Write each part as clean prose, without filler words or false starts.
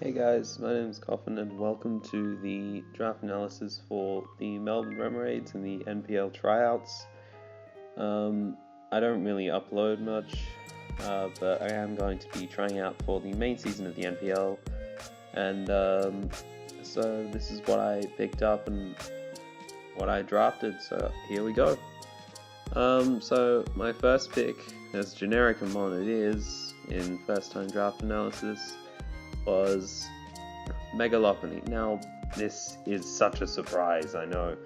Hey guys, my name is Coffin and welcome to the draft analysis for the Melbourne Remoraid's and the NPL Tryouts. I don't really upload much, but I am going to be trying out for the main season of the NPL, and so this is what I picked up and what I drafted, so here we go. So my first pick, as generic a mon it is in first time draft analysis, was Mega Lopunny. Now, this is such a surprise, I know,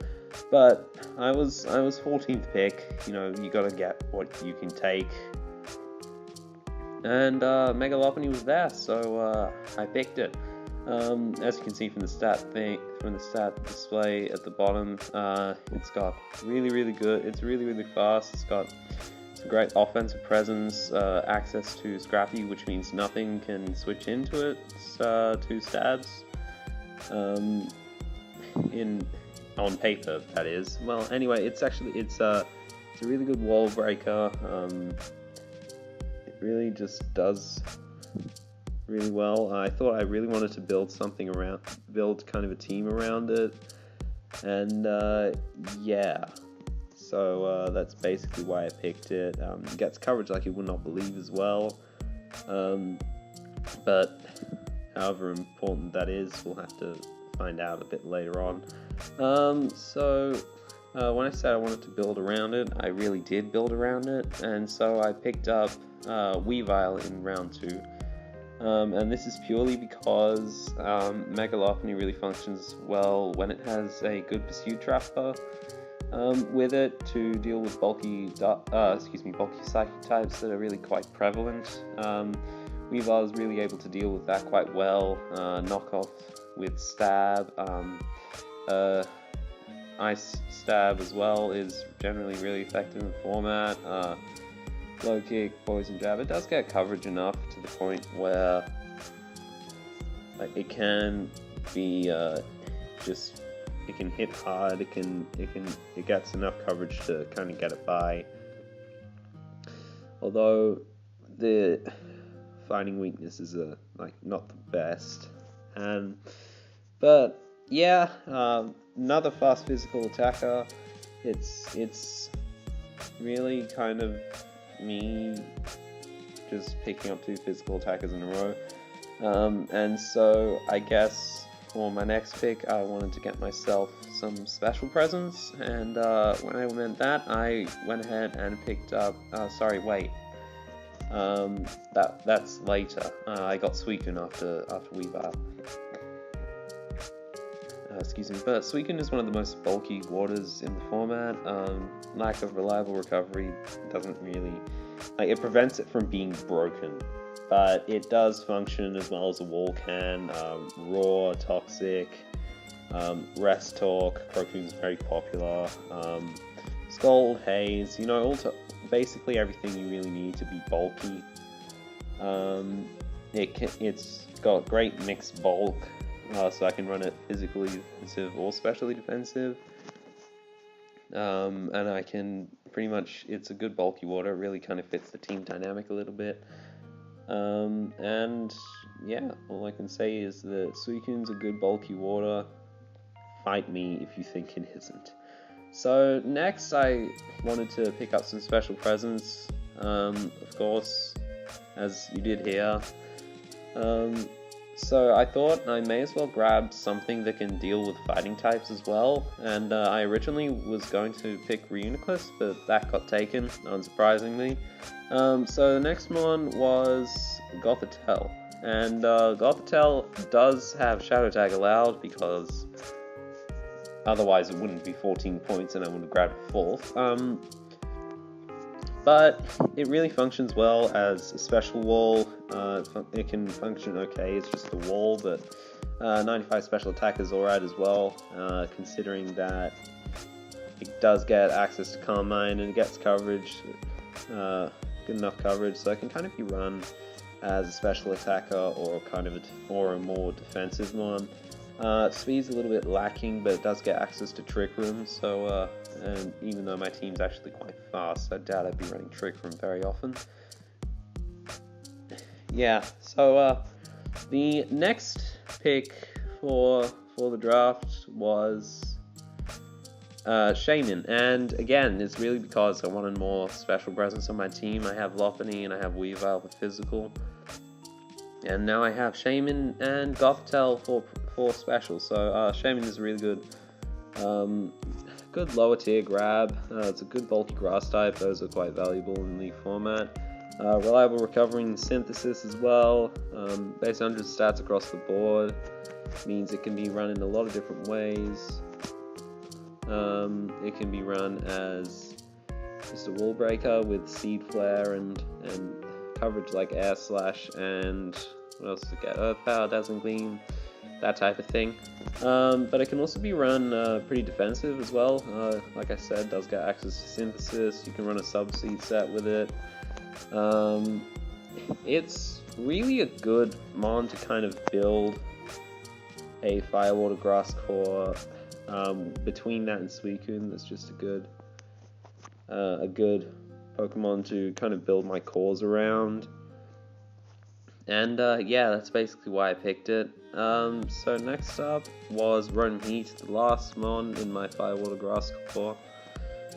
but I was 14th pick. You know, you gotta get what you can take, and Mega Lopunny was there, so I picked it. As you can see from the stat display at the bottom, it's got really good. It's really fast. It's got great offensive presence, access to Scrappy, which means nothing can switch into it. It's 2 stabs. On paper, that is. Well, anyway, it's a really good wall breaker. It really just does really well. I thought I really wanted to build kind of a team around it, and yeah. So that's basically why I picked it. It gets coverage like you would not believe as well. But however important that is, we'll have to find out a bit later on. When I said I wanted to build around it, I really did build around it. And so I picked up Weavile in round 2. And this is purely because Mega Lopunny really functions well when it has a good Pursuit Trapper with it to deal with bulky psychic types that are really quite prevalent. Weavile is really able to deal with that quite well. Knockoff with Stab, Ice Stab as well is generally really effective in the format. Low Kick, Poison Jab, it does get coverage enough to the point where it can be it can hit hard. It gets enough coverage to kind of get it by. Although the fighting weaknesses are not the best, but yeah, another fast physical attacker. It's really kind of me just picking up 2 physical attackers in a row, and so I guess for my next pick, I wanted to get myself some special presents, and when I meant that, I went ahead and picked up. That's later. I got Suicune after Weavile. Excuse me, but Suicune is one of the most bulky waters in the format. Lack of reliable recovery doesn't really it prevents it from being broken. But it does function as well as a wall can. Raw, Toxic, Rest Talk, Crocoon's very popular. Scald, Haze, basically everything you really need to be bulky. It's got great mixed bulk, so I can run it physically defensive or specially defensive. And I can it's a good bulky water. It really kind of fits the team dynamic a little bit. And yeah, all I can say is that Suicune's a good bulky water. Fight me if you think it isn't. So next I wanted to pick up some special presents, of course, as you did here. So I thought I may as well grab something that can deal with fighting types as well, and I originally was going to pick Reuniclus, but that got taken, unsurprisingly. So the next one was Gothitelle, and Gothitelle does have Shadow Tag allowed because otherwise it wouldn't be 14 points and I would have grabbed 4th. But it really functions well as a special wall. It can function okay, it's just a wall, but 95 special attack is alright as well, considering that it does get access to Calm Mind and it gets coverage, good enough coverage, so it can kind of be run as a special attacker or a more defensive one. Speed's a little bit lacking, but it does get access to Trick Room, so and even though my team's actually quite fast, I doubt I'd be running Trick Room very often. Yeah, so The next pick for the draft was Shaymin, and again, it's really because I wanted more special presence on my team. I have Lopunny and I have Weavile for physical, and now I have Shaymin and Gothitelle for special. So Shaymin is really good. Good lower tier grab. It's a good bulky grass type. Those are quite valuable in League format. Reliable recovering synthesis as well. Base 100 stats across the board. Means it can be run in a lot of different ways. It can be run as just a wall breaker with Seed Flare and coverage like Air Slash and what else to get? Earth Power, Dazzling Gleam, that type of thing. But it can also be run pretty defensive as well. Like I said, does get access to Synthesis. You can run a Sub-Seed set with it. It's really a good mon to kind of build a Fire, Water, Grass core. Between that and Suicune, that's just a good Pokemon to kind of build my cores around. And yeah, that's basically why I picked it. So next up was Rotom-Heat, the last mon in my Fire, Water, Grass core.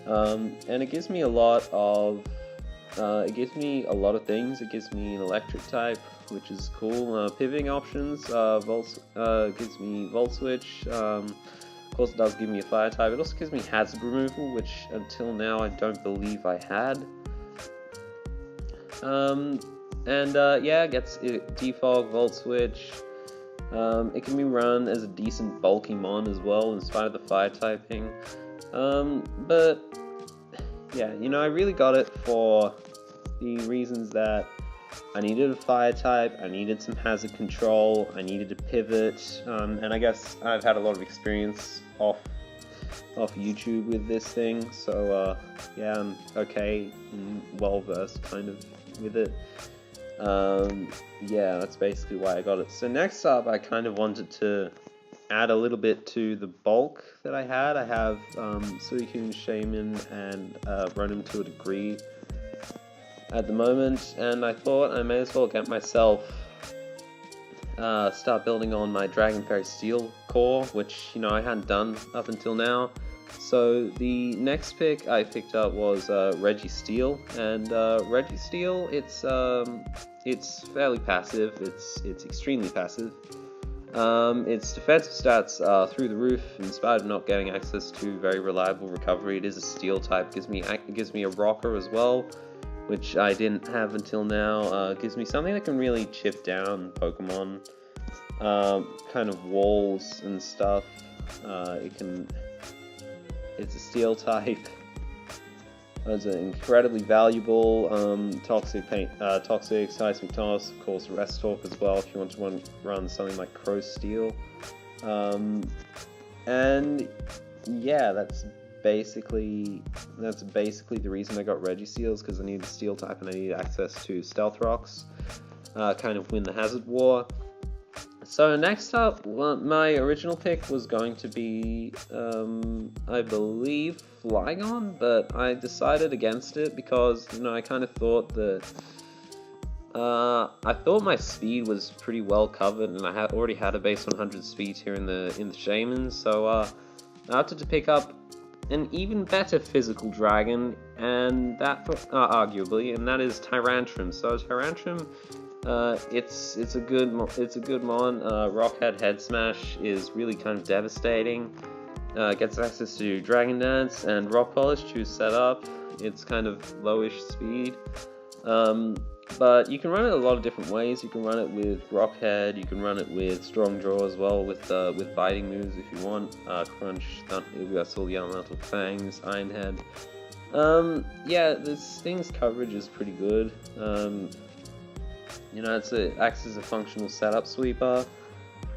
And it gives me a lot of things. It gives me an electric type, which is cool. Pivoting options, gives me Volt Switch. Of course, it does give me a fire type. It also gives me hazard removal, which until now I don't believe I had. Yeah, it gets Defog, Volt Switch. It can be run as a decent bulky mon as well, in spite of the fire typing. But yeah, you know, I really got it for the reasons that I needed a fire type, I needed some hazard control, I needed to pivot, and I guess I've had a lot of experience off YouTube with this thing, so yeah, I'm okay, well versed kind of with it. Yeah, that's basically why I got it. So next up, I kind of wanted to add a little bit to the bulk that I had. I have Suicune, Shaymin, and Rotom to a degree at the moment, and I thought I may as well get myself start building on my Dragon Fairy Steel core, which, you know, I hadn't done up until now. So the next pick I picked up was Registeel, and Registeel, it's fairly passive. It's extremely passive. Its defensive stats are through the roof, in spite of not getting access to very reliable recovery. It is a steel type. It gives me a rocker as well, which I didn't have until now. Gives me something that can really chip down Pokemon, kind of walls and stuff. It's a steel type. It's an incredibly valuable toxic seismic toss, of course Rest Talk as well if you want to run something like Crow Steel. And yeah, that's basically the reason I got Registeels, because I need a steel type and I need access to Stealth Rocks, kind of win the Hazard War. So next up, my original pick was going to be, I believe, Flygon, but I decided against it because, you know, I kind of thought that, I thought my speed was pretty well covered, and I already had a base 100 speed here in the Shaymin, so I opted to pick up an even better physical dragon, and that, arguably, and that is Tyrantrum. So Tyrantrum, it's a good mon. Rockhead Head Smash is really kind of devastating. Gets access to Dragon Dance and Rock Polish to set up. It's kind of lowish speed, but you can run it a lot of different ways. You can run it with Rockhead. You can run it with Strong Draw as well, with biting moves if you want. Crunch, that's all the Elemental Fangs, Iron Head. Yeah, this thing's coverage is pretty good. You know, it acts as a functional setup sweeper,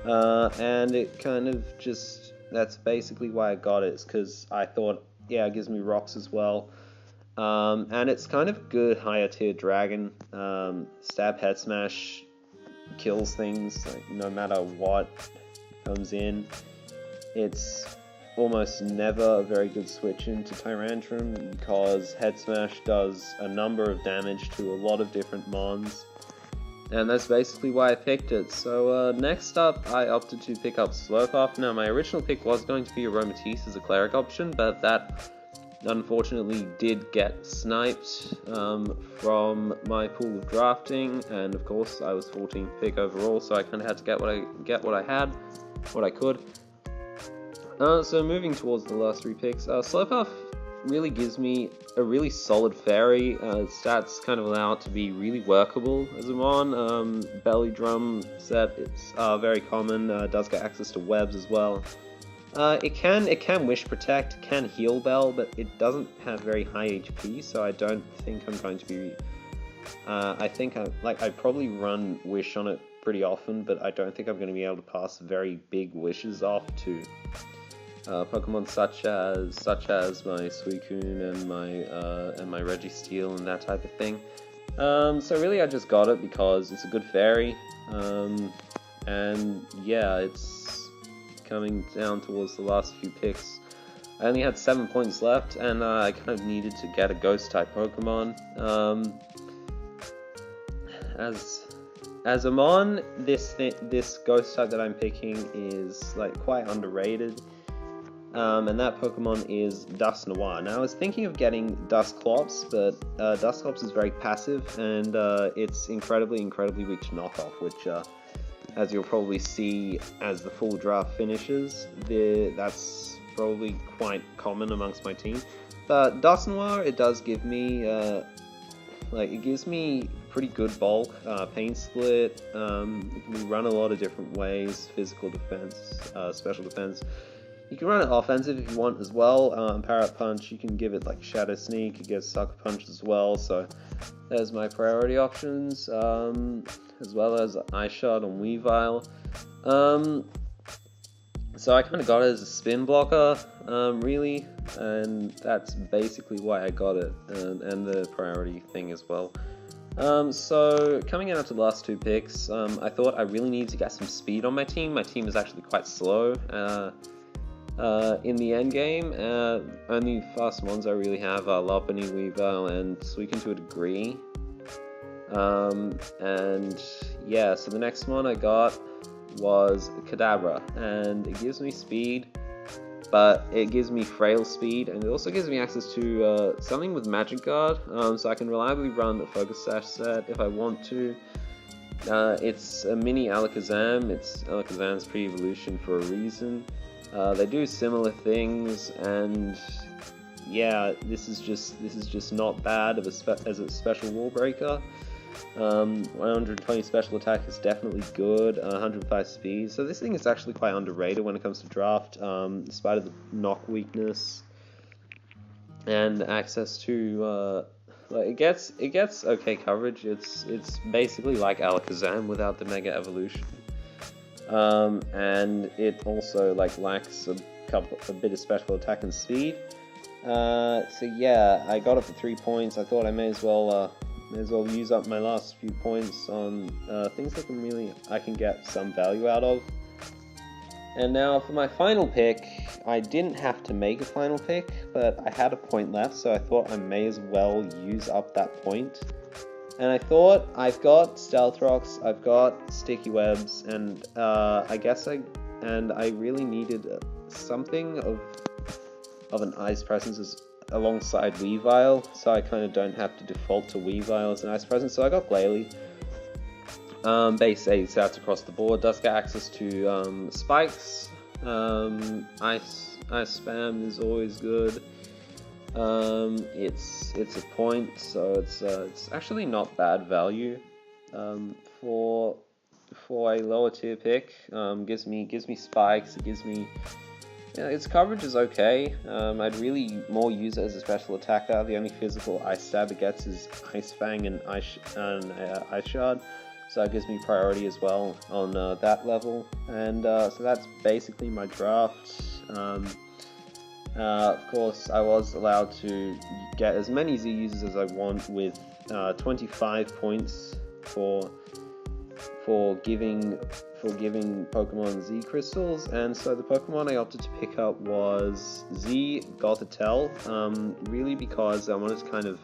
and it kind of just, that's basically why I got it, is because I thought, yeah, it gives me rocks as well, and it's kind of a good higher tier dragon. Stab Head Smash kills things, like, no matter what comes in. It's almost never a very good switch into Tyrantrum, because Head Smash does a number of damage to a lot of different mons. And that's basically why I picked it. So next up, I opted to pick up Slurpuff. Now, my original pick was going to be Rotom-Heat as a cleric option, but that unfortunately did get sniped from my pool of drafting, and of course I was 14th pick overall, so I kind of had to get what I could. So moving towards the last 3 picks, Slurpuff really gives me a really solid fairy. Stats kind of allow it to be really workable as a mon. Belly drum set, it's very common, does get access to webs as well. It can wish protect, can heal bell, but it doesn't have very high HP, so I don't think I'm going to be, I think I'd probably run wish on it pretty often, but I don't think I'm going to be able to pass very big wishes off to Pokemon such as my Suicune and my Registeel and that type of thing. So really I just got it because it's a good fairy, and yeah, it's coming down towards the last few picks. I only had 7 points left, and I kind of needed to get a ghost type Pokemon. As a mon, this ghost type that I'm picking is like quite underrated. And that Pokemon is Dusknoir. Now I was thinking of getting Dusclops, but Dusclops is very passive, and it's incredibly weak to knockoff, which, as you'll probably see as the full draft finishes, that's probably quite common amongst my team. But Dusknoir, it does give me, it gives me pretty good bulk, pain split, it can be run a lot of different ways, physical defense, special defense. You can run it offensive if you want as well. Parrot Punch, you can give it like Shadow Sneak, it gets Sucker Punch as well, so there's my priority options, as well as Ice Shot on Weavile. So I kind of got it as a spin blocker, really, and that's basically why I got it, and the priority thing as well. So coming out to the last 2 picks, I thought I really needed to get some speed on my team. My team is actually quite slow. In the end game, only fast ones I really have are Lopunny, Weavile, and Suicune to a degree. And yeah, so the next one I got was Kadabra, and it gives me speed, but it gives me frail speed, and it also gives me access to something with Magic Guard, so I can reliably run the Focus Sash set if I want to. It's a mini Alakazam. It's Alakazam's pre-evolution for a reason. They do similar things, and yeah, this is just not bad as a special wall breaker. 120 special attack is definitely good. 105 speed, so this thing is actually quite underrated when it comes to draft, despite of the knock weakness and access to. It gets okay coverage. It's basically like Alakazam without the Mega Evolution. And it also lacks a bit of special attack and speed. So yeah, I got it for 3 points. I thought I may as well use up my last few points on things that I can get some value out of. And now for my final pick, I didn't have to make a final pick, but I had a point left, so I thought I may as well use up that point. And I thought, I've got Stealth Rocks, I've got Sticky Webs, and I really needed something of an Ice Presence alongside Weavile, so I kind of don't have to default to Weavile as an Ice Presence, so I got Glalie. Base 8 stats across the board, does get access to spikes, ice spam is always good. It's a point, so it's actually not bad value for a lower tier pick. Gives me spikes. It gives me, its coverage is okay. I'd really more use it as a special attacker. The only physical ice stab it gets is Ice Fang and Ice Shard, so it gives me priority as well on that level. And so that's basically my draft. Of course, I was allowed to get as many Z users as I want, with 25 points for giving Pokemon Z crystals, and so the Pokemon I opted to pick up was Z Gothitelle, really because I wanted to kind of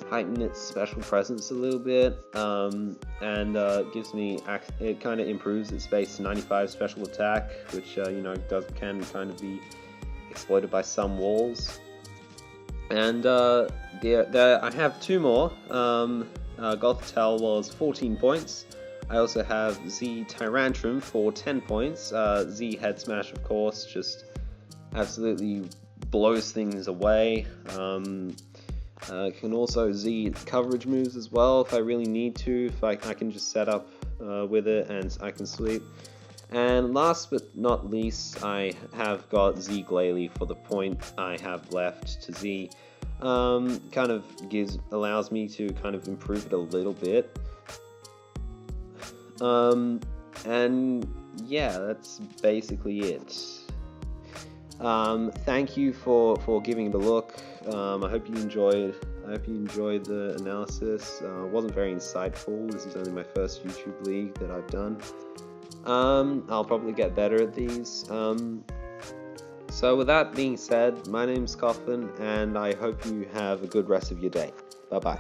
heighten its special presence a little bit, and gives me, it kind of improves its base 95 special attack, which you know, can kind of be exploited by some walls. And I have two more. Gothitelle was 14 points. I also have Z Tyrantrum for 10 points. Z Head Smash, of course, just absolutely blows things away. Can also Z coverage moves as well if I really need to. If I can just set up with it and I can sleep. And last but not least, I have got Z Glalie for the point I have left to Z. Kind of allows me to kind of improve it a little bit. And yeah, that's basically it. Thank you for giving it a look. I hope you enjoyed the analysis. It wasn't very insightful. This is only my first YouTube league that I've done. I'll probably get better at these. So with that being said, my name's Coffin, and I hope you have a good rest of your day. Bye bye.